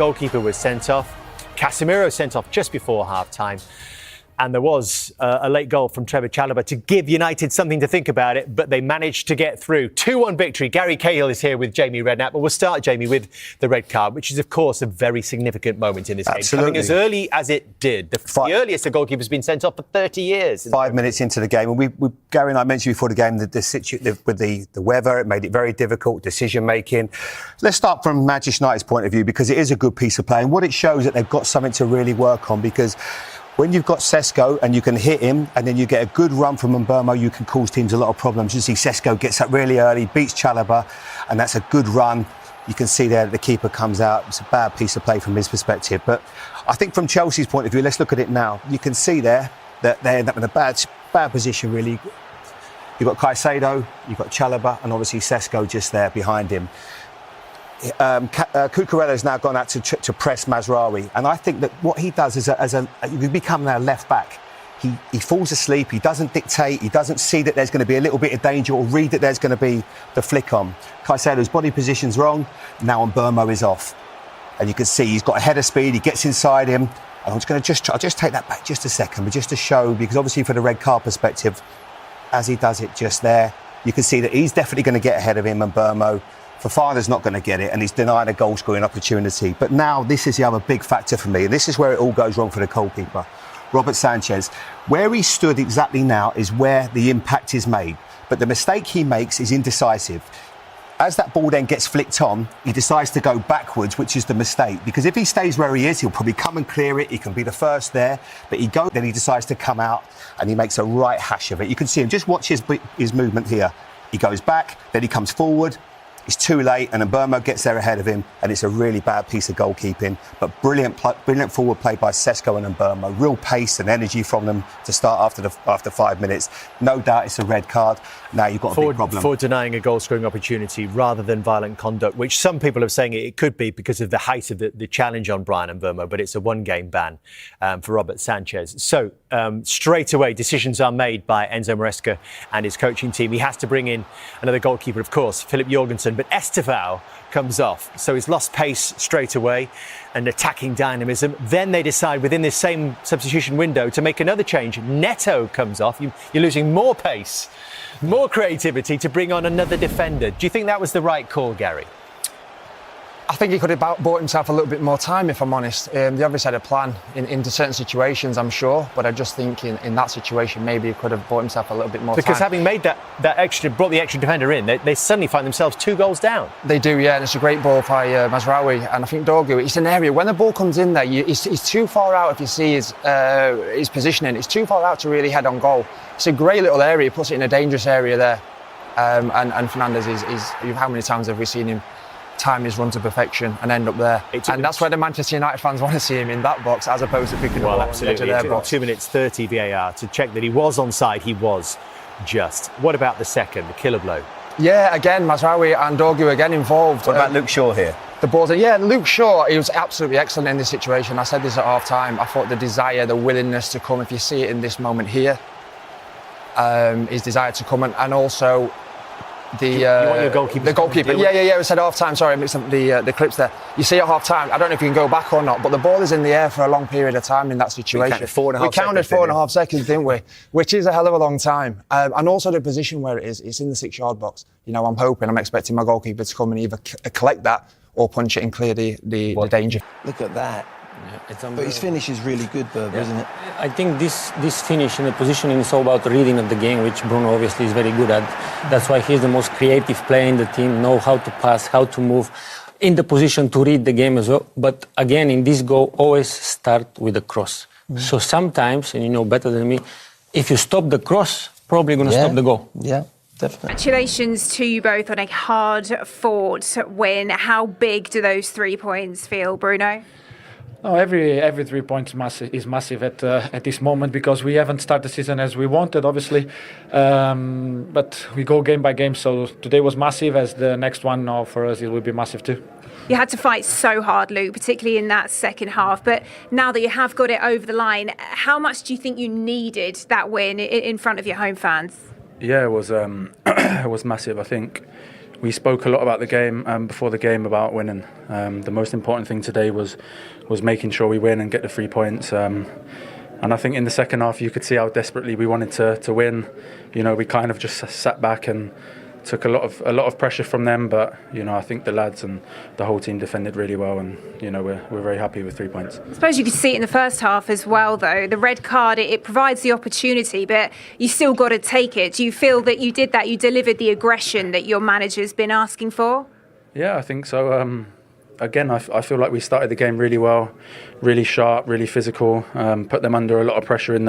Goalkeeper was sent off. Casemiro sent off just before half-time. And there was a late goal from Trevoh Chalobah to give United something to think about it, but they managed to get through. 2-1 victory. Gary Cahill is here with Jamie Redknapp. But we'll start, Jamie, with the red card, which is, of course, a very significant moment in this game. Coming as early as it did. The earliest a goalkeeper's been sent off for 30 years. 5 minutes into the game. And Gary and I mentioned before the game with the weather, it made it very difficult, decision-making. Let's start from Manchester United's point of view, because it is a good piece of play. And what it shows that they've got something to really work on, because when you've got Sesko and you can hit him and then you get a good run from Mbeumo, you can cause teams a lot of problems. You see Sesko gets up really early, beats Chalobah, and that's a good run. You can see there that the keeper comes out. It's a bad piece of play from his perspective. But I think from Chelsea's point of view, let's look at it now. You can see there that they end up in a bad position, really. You've got Caicedo, you've got Chalobah, and obviously Sesko just there behind him. Cucurella's now gone out to press Mazraoui, and I think that what he does is you become now left back. He falls asleep, he doesn't dictate, he doesn't see that there's going to be a little bit of danger or read that there's going to be the flick on. Caicedo's body position's wrong, now Mbeumo is off. And you can see he's got a head of speed, he gets inside him. And I'm just going to I'll just take that back just a second, but just to show, because obviously for the red card perspective, as he does it just there, you can see that he's definitely going to get ahead of him, Mbeumo. Fofana's not going to get it, and he's denied a goal-scoring opportunity. But now this is the other big factor for me, and this is where it all goes wrong for the goalkeeper, Robert Sánchez. Where he stood exactly now is where the impact is made. But the mistake he makes is indecisive. As that ball then gets flicked on, he decides to go backwards, which is the mistake. Because if he stays where he is, he'll probably come and clear it. He can be the first there. But then he decides to come out, and he makes a right hash of it. You can see him. Just watch his movement here. He goes back, then he comes forward. It's too late, and Mbeumo gets there ahead of him, and it's a really bad piece of goalkeeping. But brilliant forward play by Sesko and Mbeumo. Real pace and energy from them to start after 5 minutes. No doubt it's a red card. Now you've got a big problem. For denying a goal-scoring opportunity rather than violent conduct, which some people are saying it could be because of the height of the challenge on Bryan Mbeumo, but it's a one-game ban for Robert Sánchez. So straight away, decisions are made by Enzo Maresca and his coaching team. He has to bring in another goalkeeper, of course, Philip Jorgensen, but Estevao comes off. So he's lost pace straight away and attacking dynamism. Then they decide within this same substitution window to make another change. Neto comes off. You're losing more pace, more creativity to bring on another defender. Do you think that was the right call, Gary? I think he could have bought himself a little bit more time, if I'm honest. They obviously had a plan into certain situations, I'm sure, but I just think in that situation maybe he could have bought himself a little bit more time. Because having made brought the extra defender in, they suddenly find themselves 2 goals down. They do, yeah, and it's a great ball by Mazraoui, and I think Dorgu, it's an area, when the ball comes in there, he's too far out. If you see his positioning, it's too far out to really head on goal. It's a great little area, he puts it in a dangerous area there, and Fernandes is how many times have we seen him time his run to perfection and end up there? And that's where the Manchester United fans want to see him, in that box, as opposed to picking the ball on the edge of their box. 2 minutes 30 VAR to check that he was onside. He was just. What about the second, the killer blow? Yeah, again, Mazraoui and Dorgu again involved. What about Luke Shaw here? The balls, Luke Shaw, he was absolutely excellent in this situation. I said this at half-time. I thought the desire, the willingness to come, if you see it in this moment here, his desire to come, and also you want your goalkeeper? The goalkeeper, yeah. We said half-time. Sorry, I mixed up the clips there. You see at half-time, I don't know if you can go back or not, but the ball is in the air for a long period of time in that situation. We counted 4.5 seconds, didn't we? Which is a hell of a long time. And also the position where it is, it's in the 6-yard box. You know, I'm expecting my goalkeeper to come and either collect that or punch it and clear the danger. Look at that. Yeah, but his finish is really good, Berber, isn't it? I think this finish and the positioning is all about reading of the game, which Bruno obviously is very good at. That's why he's the most creative player in the team, know how to pass, how to move, in the position to read the game as well. But again, in this goal, always start with a cross. So sometimes, and you know better than me, if you stop the cross, probably going to stop the goal. Yeah. Definitely. Congratulations to you both on a hard-fought win. How big do those 3 points feel, Bruno? No, every 3 points is massive at this moment, because we haven't started the season as we wanted, obviously, but we go game by game. So today was massive, as the next one now for us it will be massive too. You had to fight so hard, Luke, particularly in that second half. But now that you have got it over the line, how much do you think you needed that win in front of your home fans? Yeah, it was it was massive. I think we spoke a lot about the game before the game about winning. The most important thing today was making sure we win and get the 3 points. And I think in the second half you could see how desperately we wanted to win. You know, we kind of just sat back and took a lot of pressure from them, but you know, I think the lads and the whole team defended really well, and you know, we're very happy with 3 points. I suppose you could see it in the first half as well, though. The red card, it provides the opportunity, but you still got to take it. Do you feel that you did that? You delivered the aggression that your manager's been asking for? Yeah, I think so. Again, I feel like we started the game really well, really sharp, really physical. Put them under a lot of pressure in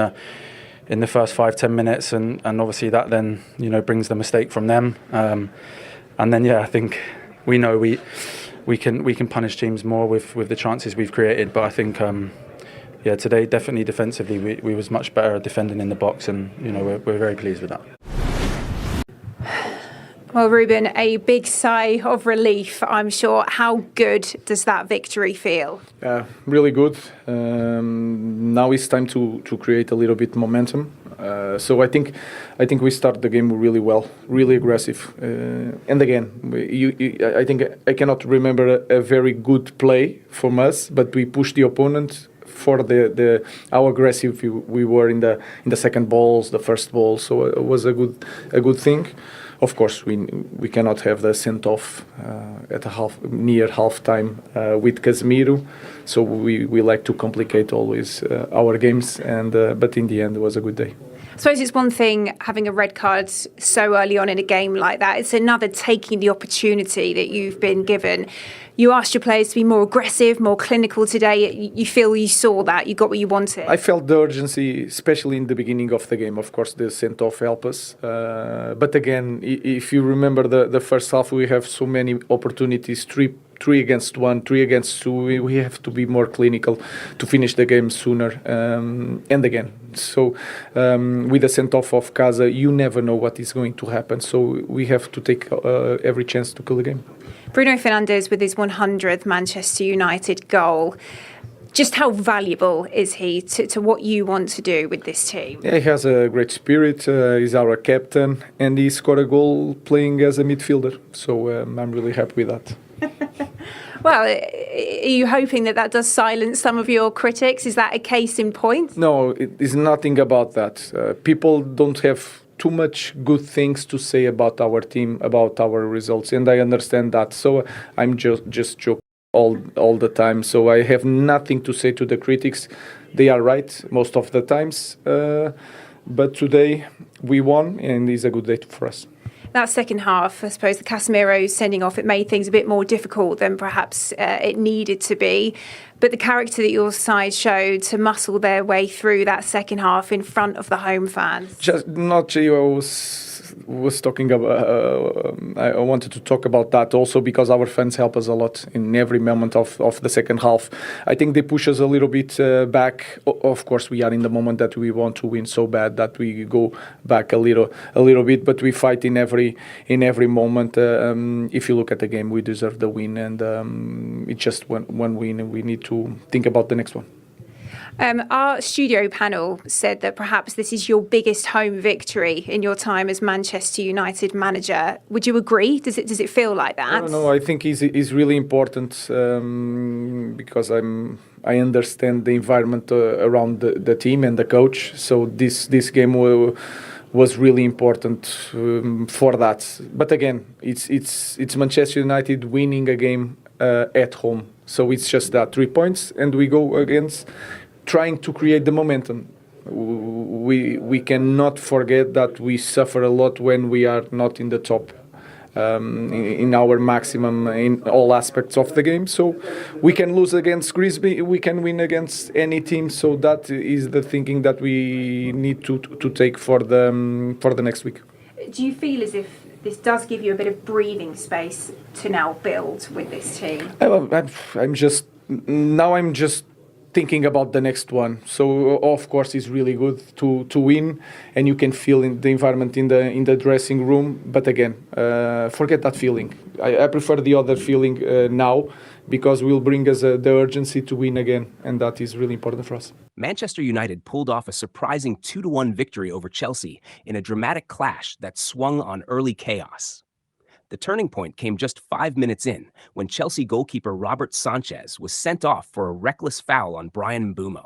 the first 5-10 minutes, and obviously that then, you know, brings the mistake from them, and then I think we know we can punish teams more with the chances we've created, but I think today definitely defensively we was much better at defending in the box, and you know, we're very pleased with that. Well, Ruben, a big sigh of relief, I'm sure. How good does that victory feel? Really good. Now it's time to create a little bit momentum. So I think we start the game really well, really aggressive. And again, I think I cannot remember a very good play from us, but we pushed the opponent for how aggressive we were in the second balls, the first ball. So it was a good thing. Of course, we cannot have the sent off at near half time with Casemiro, so we like to complicate always our games, and but in the end it was a good day. I suppose it's one thing having a red card so early on in a game like that. It's another taking the opportunity that you've been given. You asked your players to be more aggressive, more clinical today. You feel you saw that, you got what you wanted? I felt the urgency, especially in the beginning of the game. Of course, the sent-off helped us. But again, if you remember the first half, we have so many opportunities, three against one, 3 against 2. We have to be more clinical to finish the game sooner. And again, so with the sent-off of Casa, you never know what is going to happen. So we have to take every chance to kill the game. Bruno Fernandes with his 100th Manchester United goal. Just how valuable is he to what you want to do with this team? Yeah, he has a great spirit. He's our captain, and he scored a goal playing as a midfielder. So I'm really happy with that. Well, are you hoping that does silence some of your critics? Is that a case in point? No, it is nothing about that. People don't have too much good things to say about our team, about our results, and I understand that. So I'm just joking all the time. So I have nothing to say to the critics. They are right most of the times. But today we won, and it's a good day for us. That second half, I suppose the Casemiro sending off, it made things a bit more difficult than perhaps it needed to be. But the character that your side showed to muscle their way through that second half in front of the home fans. Just not you. I was talking about. I wanted to talk about that also because our fans help us a lot in every moment of the second half. I think they push us a little bit back. Of course, we are in the moment that we want to win so bad that we go back a little bit, but we fight in every moment. If you look at the game, we deserve the win, and it's just one win, and we need to think about the next one. Our studio panel said that perhaps this is your biggest home victory in your time as Manchester United manager. Would you agree? Does it feel like that? I don't know. I think it's really important because I understand the environment around the team and the coach. So this game was really important for that. But again, it's Manchester United winning a game at home. So it's just that 3 points, and we go against trying to create the momentum. We cannot forget that we suffer a lot when we are not in the top, in our maximum in all aspects of the game. So we can lose against Grimsby, we can win against any team. So that is the thinking that we need to take for the next week. Do you feel as if this does give you a bit of breathing space to now build with this team? I'm just thinking about the next one. So of course it's really good to win, and you can feel in the environment in the dressing room. But again, forget that feeling. I prefer the other feeling now, because it will bring us the urgency to win again, and that is really important for us. Manchester United pulled off a surprising 2-1 victory over Chelsea in a dramatic clash that swung on early chaos. The turning point came just 5 minutes in when Chelsea goalkeeper Robert Sánchez was sent off for a reckless foul on Bryan Mbeumo.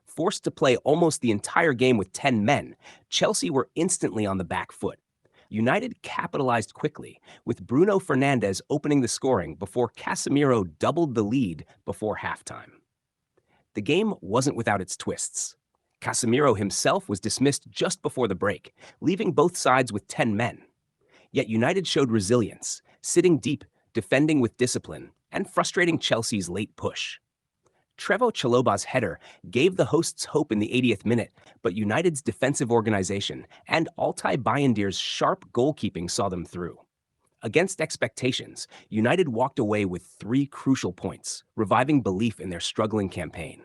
Forced to play almost the entire game with 10 men, Chelsea were instantly on the back foot. United capitalized quickly, with Bruno Fernandes opening the scoring before Casemiro doubled the lead before halftime. The game wasn't without its twists. Casemiro himself was dismissed just before the break, leaving both sides with 10 men. Yet United showed resilience, sitting deep, defending with discipline, and frustrating Chelsea's late push. Trevoh Chalobah's header gave the hosts hope in the 80th minute, but United's defensive organization and Altay Bayindir's sharp goalkeeping saw them through. Against expectations, United walked away with 3 crucial points, reviving belief in their struggling campaign.